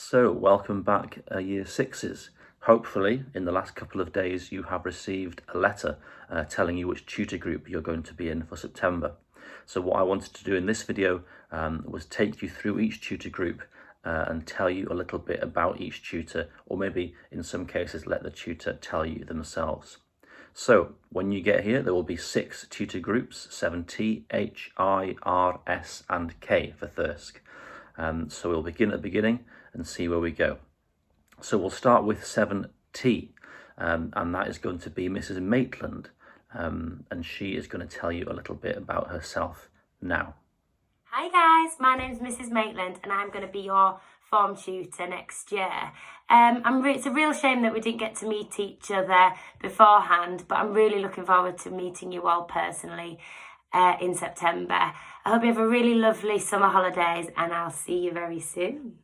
So, welcome back, Year Sixes. Hopefully, in the last couple of days, you have received a letter telling you which tutor group you're going to be in for September. So what I wanted to do in this video was take you through each tutor group and tell you a little bit about each tutor, or maybe in some cases let the tutor tell you themselves. So when you get here, there will be 6 tutor groups, 7T, H, I, R, S and K for Thirsk. So we'll begin at the beginning and see where we go. So we'll start with 7T, and that is going to be Mrs. Maitland, and she is going to tell you a little bit about herself now. Hi guys, my name's Mrs. Maitland and I'm going to be your form tutor next year. It's a real shame that we didn't get to meet each other beforehand, but I'm really looking forward to meeting you all personally in September. I hope you have a really lovely summer holidays and I'll see you very soon.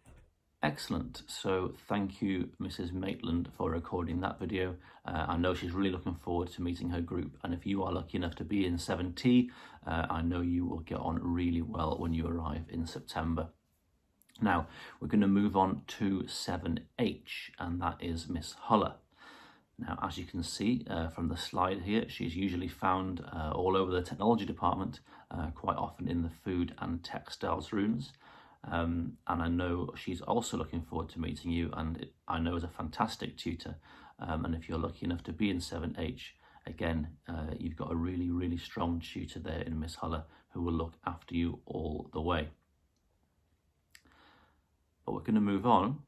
Excellent. So thank you, Mrs. Maitland, for recording that video. I know she's really looking forward to meeting her group, and if you are lucky enough to be in 7T, I know you will get on really well when you arrive in September. Now, we're going to move on to 7H, and that is Miss Huller. Now, as you can see from the slide here, she's usually found all over the technology department, quite often in the food and textiles rooms. And I know she's also looking forward to meeting you, and I know is a fantastic tutor. And if you're lucky enough to be in 7H, again, you've got a really, really strong tutor there in Miss Huller who will look after you all the way. But we're going to move on.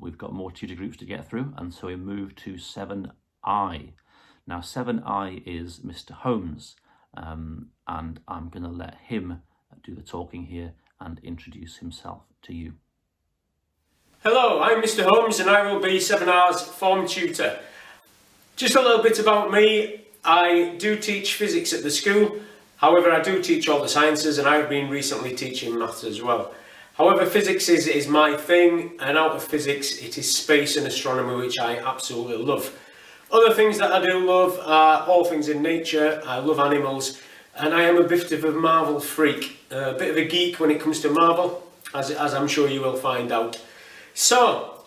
We've got more tutor groups to get through, and so we move to 7I. Now 7I is Mr. Holmes, and I'm going to let him do the talking here and introduce himself to you. Hello, I'm Mr. Holmes and I will be 7R's form tutor. Just a little bit about me. I do teach physics at the school, however I do teach all the sciences and I've been recently teaching maths as well. However, physics is my thing, and out of physics it is space and astronomy, which I absolutely love. Other things that I do love are all things in nature. I love animals, and I am a bit of a Marvel freak, a bit of a geek when it comes to Marvel, as I'm sure you will find out. So,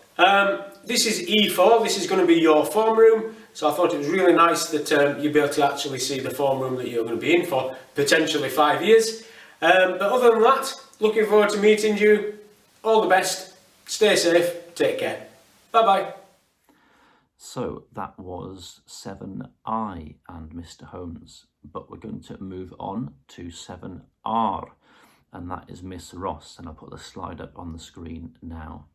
this is E4, this is going to be your form room, so I thought it was really nice that you'd be able to actually see the form room that you're going to be in for potentially 5 years. But other than that, looking forward to meeting you. All the best, stay safe, take care. Bye bye. So that was 7I and Mr. Holmes, but we're going to move on to 7R, and that is Miss Ross, and I'll put the slide up on the screen now.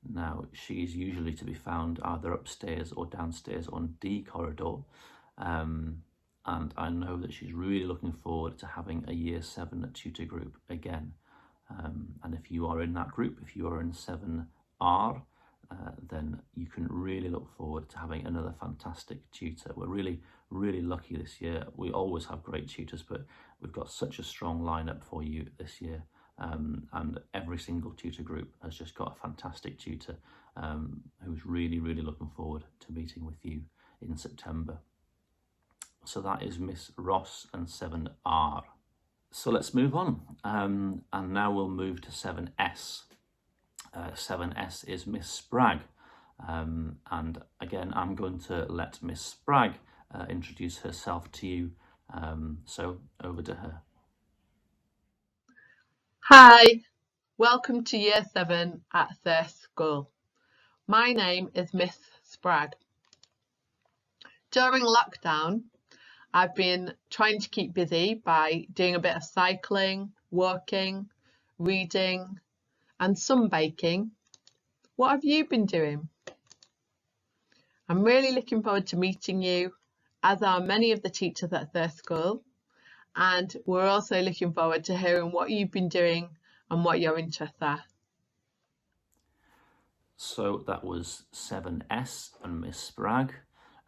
Now, she's usually to be found either upstairs or downstairs on D corridor, and I know that she's really looking forward to having a Year 7 tutor group again. And if you are in that group, if you are in 7R, then you can really look forward to having another fantastic tutor. We're really, really lucky this year. We always have great tutors, but we've got such a strong lineup for you this year. And every single tutor group has just got a fantastic tutor who's really, really looking forward to meeting with you in September. So that is Miss Ross and 7R. So let's move on. And now we'll move to 7S. 7S is Miss Sprague, and again I'm going to let Miss Sprague introduce herself to you, so over to her. Hi, welcome to Year 7 at Thirsk School. My name is Miss Sprague. During lockdown, I've been trying to keep busy by doing a bit of cycling, walking, reading, and some baking. What have you been doing? I'm really looking forward to meeting you, as are many of the teachers at Thirsk School, and we're also looking forward to hearing what you've been doing and what your interests are. So that was 7S and Miss Sprague,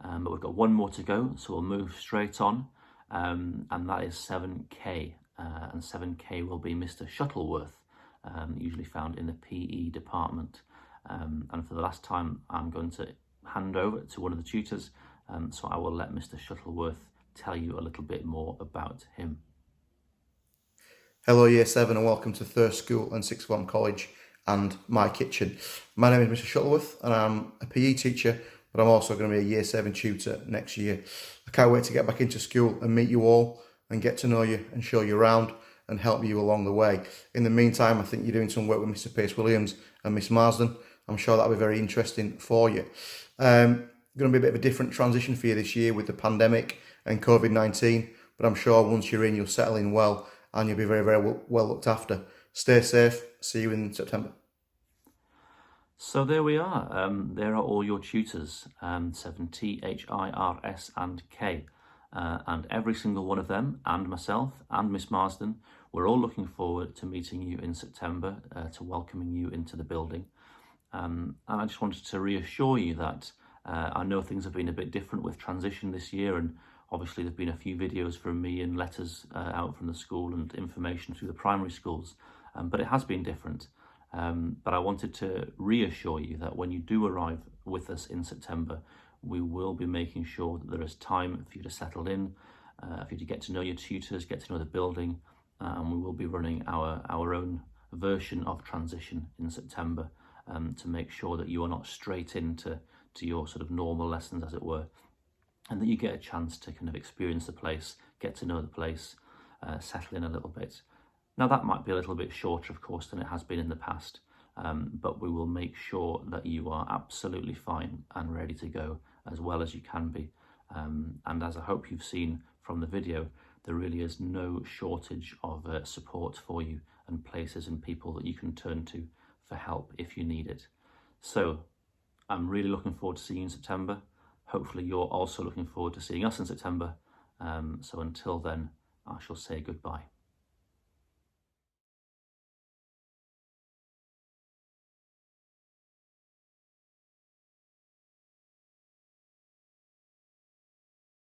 but we've got one more to go, so we'll move straight on, and that is 7K, and 7K will be Mr. Shuttleworth, usually found in the PE department. And for the last time, I'm going to hand over to one of the tutors, so I will let Mr. Shuttleworth tell you a little bit more about him. Hello Year 7 and welcome to Thirst School and Sixth Form College and my kitchen. My name is Mr Shuttleworth and I'm a PE teacher, but I'm also going to be a Year 7 tutor next year. I can't wait to get back into school and meet you all and get to know you and show you around and help you along the way. In the meantime, I think you're doing some work with Mr Pace Williams and Miss Marsden. I'm sure that'll be very interesting for you. Going to be a bit of a different transition for you this year with the pandemic and COVID-19, but I'm sure once you're in, you'll settle in well and you'll be very, very well looked after. Stay safe. See you in September. So there we are. There are all your tutors, 7 THIRS and K. And every single one of them, and myself and Miss Marsden, we're all looking forward to meeting you in September, to welcoming you into the building. And I just wanted to reassure you that I know things have been a bit different with transition this year, and obviously there've been a few videos from me and letters out from the school and information through the primary schools, but it has been different. But I wanted to reassure you that when you do arrive with us in September, we will be making sure that there is time for you to settle in, for you to get to know your tutors, get to know the building, and we will be running our own version of transition in September to make sure that you are not straight into your sort of normal lessons, as it were, and that you get a chance to kind of experience the place, get to know the place, settle in a little bit. Now that might be a little bit shorter, of course, than it has been in the past, but we will make sure that you are absolutely fine and ready to go as well as you can be. And as I hope you've seen from the video, there really is no shortage of support for you and places and people that you can turn to for help if you need it. So I'm really looking forward to seeing you in September. Hopefully you're also looking forward to seeing us in September. So until then, I shall say goodbye.